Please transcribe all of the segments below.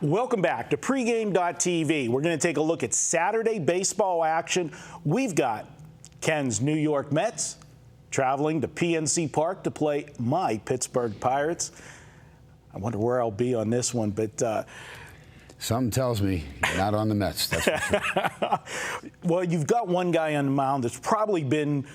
Welcome back to pregame.tv. We're going to take a look at Saturday baseball action. We've got Ken's New York Mets traveling to PNC Park to play my Pittsburgh Pirates. I wonder where I'll be on this one, but something tells me you're not on the Mets. That's for sure. Well, you've got one guy on the mound that's probably been,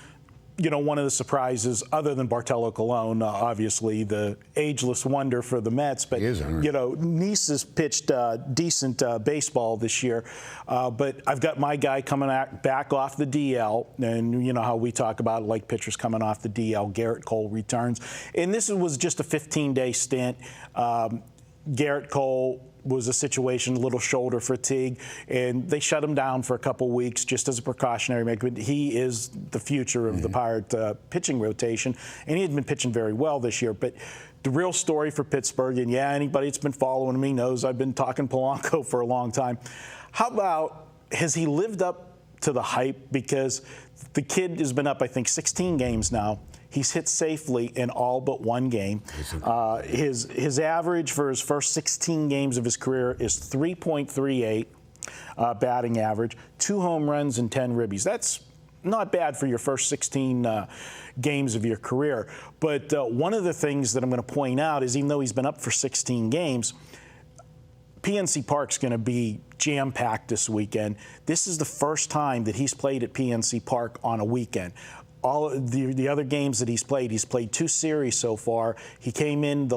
one of the surprises, other than Bartolo Colon, obviously the ageless wonder for the Mets. But Nice has pitched decent baseball this year. But I've got my guy coming back off the DL, and you know how we talk about it, like pitchers coming off the DL. Garrett Cole returns, and this was just a 15-day stint. Garrett Cole was a situation, a little shoulder fatigue, and they shut him down for a couple weeks just as a precautionary measure. He is the future of the Pirate pitching rotation, and he had been pitching very well this year. But the real story for Pittsburgh, and anybody that's been following me knows I've been talking Polanco for a long time. How about, has he lived up to the hype? Because the kid has been up, I think, 16 games now. He's hit safely in all but one game. His average for his first 16 games of his career is 3.38 batting average, 2 home runs and 10 ribbies. That's not bad for your first 16 games of your career. But one of the things that I'm going to point out is, even though he's been up for 16 games, PNC Park's going to be jam-packed this weekend. This is the first time that he's played at PNC Park on a weekend. All the other games that he's played 2 series so far. He came in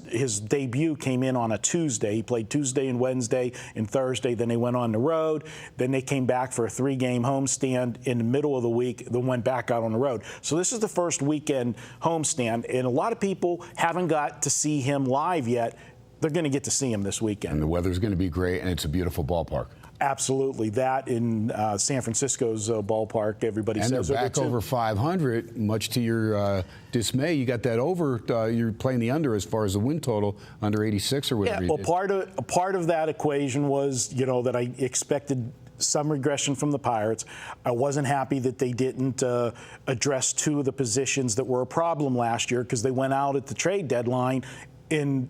his debut came in on a Tuesday. He played Tuesday and Wednesday and Thursday. Then they went on the road. Then they came back for a 3-game homestand in the middle of the week, then went back out on the road. So this is the first weekend homestand, and a lot of people haven't got to see him live yet. They're going to get to see him this weekend. And the weather's going to be great, and it's a beautiful ballpark. Absolutely. That in San Francisco's ballpark, everybody says. And they're back over 500, much to your dismay. You got that over. You're playing the under as far as the win total, under 86 or whatever. Yeah, well, part of that equation was, that I expected some regression from the Pirates. I wasn't happy that they didn't address 2 of the positions that were a problem last year, because they went out at the trade deadline and,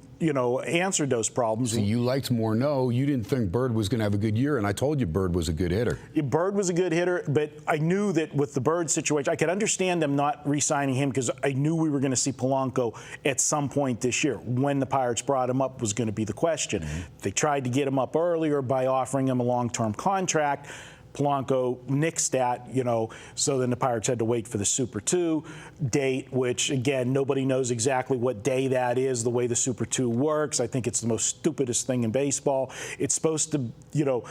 answered those problems. So you liked Morneau. You didn't think Bird was going to have a good year, and I told you Bird was a good hitter. Bird was a good hitter, but I knew that with the Bird situation, I could understand them not re-signing him, because I knew we were going to see Polanco at some point this year. When the Pirates brought him up was going to be the question. They tried to get him up earlier by offering him a long-term contract. Polanco nixed that, so then the Pirates had to wait for the Super 2 date, which, again, nobody knows exactly what day that is, the way the Super 2 works. I think it's the most stupidest thing in baseball. It's supposed to,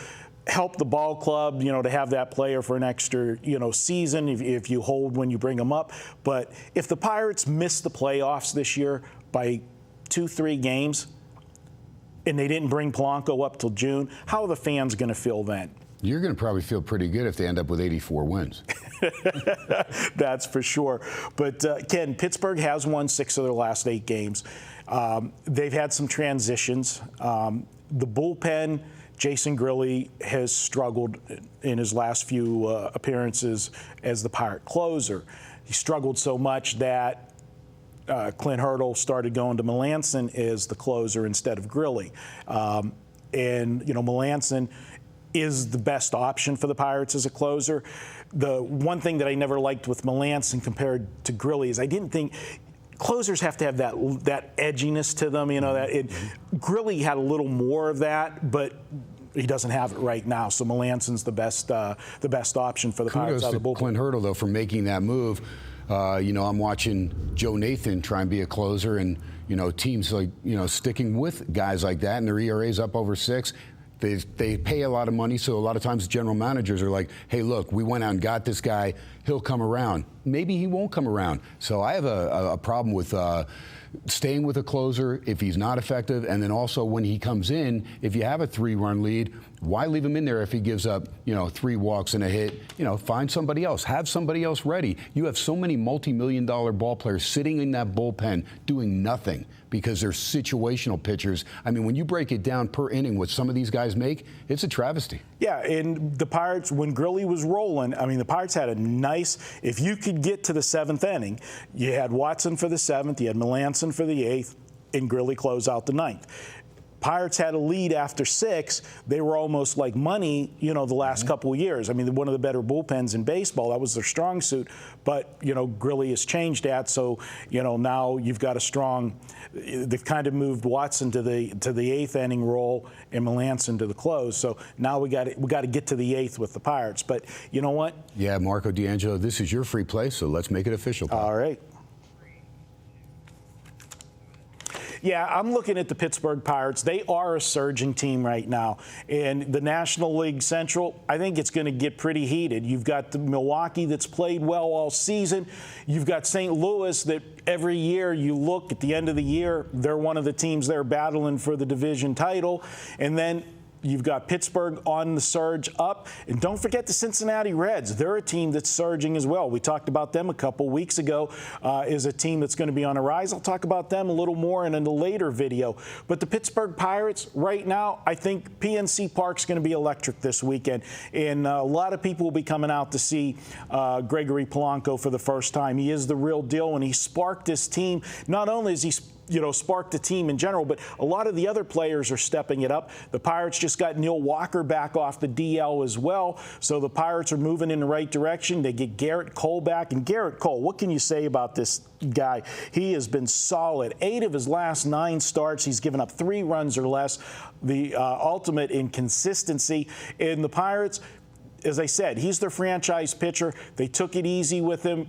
help the ball club, to have that player for an extra, season if you hold when you bring them up. But if the Pirates miss the playoffs this year by 2-3 games and they didn't bring Polanco up till June, how are the fans going to feel then? You're going to probably feel pretty good if they end up with 84 wins. That's for sure. But, Ken, Pittsburgh has won 6 of their last 8 games. They've had some transitions. The bullpen, Jason Grilli has struggled in his last few appearances as the Pirate closer. He struggled so much that Clint Hurdle started going to Melanson as the closer instead of Grilli. And Melanson is the best option for the Pirates as a closer. The one thing that I never liked with Melanson compared to Grilli is I didn't think closers have to have that edginess to them. Grilli had a little more of that, but he doesn't have it right now. So Melanson's the best option for the Pirates out of the bullpen. Clint Hurdle, though, for making that move. I'm watching Joe Nathan try and be a closer, and teams like sticking with guys like that, and their ERA's up over 6. They pay a lot of money, so a lot of times general managers are like, hey, look, we went out and got this guy. He'll come around. Maybe he won't come around. So I have a problem with staying with a closer if he's not effective, and then also when he comes in, if you have a 3-run lead, why leave him in there if he gives up, 3 walks and a hit? Find somebody else. Have somebody else ready. You have so many multi-million-dollar ball players sitting in that bullpen doing nothing because they're situational pitchers. I mean, when you break it down per inning, what some of these guys make, it's a travesty. Yeah, and the Pirates, when Grilli was rolling, the Pirates had a nice nice if you could get to the 7th inning. You had Watson for the 7th, you had Melanson for the 8th, and Grilly close out the 9th. Pirates had a lead after 6. They were almost like money, the last couple of years. I mean, one of the better bullpens in baseball. That was their strong suit. But, Grilly has changed that. So, now you've got a strong – they've kind of moved Watson to the 8th inning role and Melanson to the close. So now we got to get to the 8th with the Pirates. But you know what? Yeah, Marco D'Angelo, this is your free play, so let's make it official, Pop. All right. Yeah, I'm looking at the Pittsburgh Pirates. They are a surging team right now. And the National League Central, I think it's going to get pretty heated. You've got the Milwaukee that's played well all season. You've got St. Louis that every year you look at the end of the year, they're one of the teams there battling for the division title. And then you've got Pittsburgh on the surge up. And don't forget the Cincinnati Reds. They're a team that's surging as well. We talked about them a couple weeks ago as a team that's going to be on a rise. I'll talk about them a little more in a later video. But the Pittsburgh Pirates, right now, I think PNC Park's going to be electric this weekend. And a lot of people will be coming out to see Gregory Polanco for the first time. He is the real deal, and he sparked this team. Not only is he sparked the team in general, but a lot of the other players are stepping it up. The Pirates just got Neil Walker back off the DL as well, so the Pirates are moving in the right direction. They get Garrett Cole back, and Garrett Cole, what can you say about this guy? He has been solid. 8 of his last 9 starts, he's given up 3 runs or less, the ultimate in consistency. In the Pirates, as I said, he's their franchise pitcher. They took it easy with him,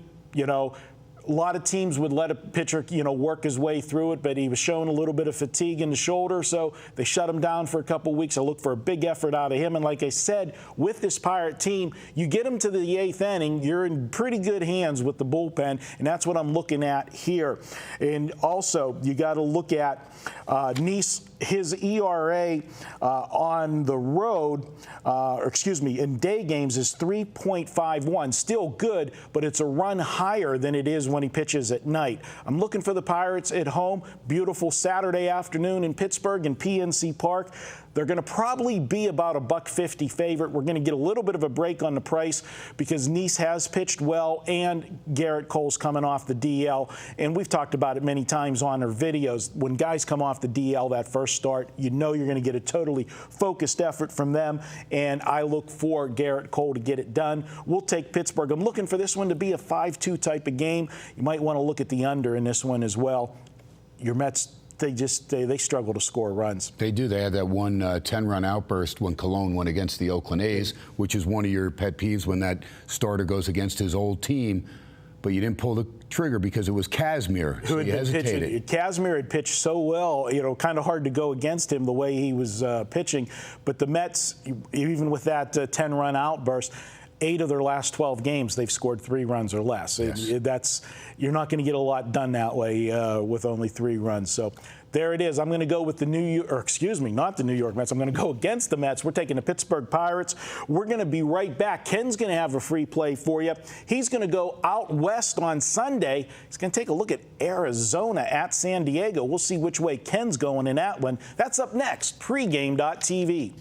A lot of teams would let a pitcher, work his way through it, but he was showing a little bit of fatigue in the shoulder, so they shut him down for a couple weeks. I look for a big effort out of him, and like I said, with this Pirate team, you get him to the 8th inning, you're in pretty good hands with the bullpen, and that's what I'm looking at here. And also, you got to look at Nice. His ERA on the road, in day games is 3.51. Still good, but it's a run higher than it is when he pitches at night. I'm looking for the Pirates at home. Beautiful Saturday afternoon in Pittsburgh and PNC Park. They're going to probably be about a $1.50 favorite. We're going to get a little bit of a break on the price because Nice has pitched well and Garrett Cole's coming off the DL. And we've talked about it many times on our videos. When guys come off the DL that first start, you're going to get a totally focused effort from them. And I look for Garrett Cole to get it done. We'll take Pittsburgh. I'm looking for this one to be a 5-2 type of game. You might want to look at the under in this one as well. Your Mets, they struggle to score runs. They do. They had that one 10-run outburst when Cologne went against the Oakland A's, which is one of your pet peeves when that starter goes against his old team. But you didn't pull the trigger because it was Casimir. So you hesitated. Casimir had pitched so well, kind of hard to go against him the way he was pitching. But the Mets, even with that 10-run outburst, 8 of their last 12 games, they've scored 3 runs or less. Yes. You're not going to get a lot done that way with only 3 runs. So there it is. I'm going to go with not the New York Mets. I'm going to go against the Mets. We're taking the Pittsburgh Pirates. We're going to be right back. Ken's going to have a free play for you. He's going to go out west on Sunday. He's going to take a look at Arizona at San Diego. We'll see which way Ken's going in that one. That's up next. Pregame.tv.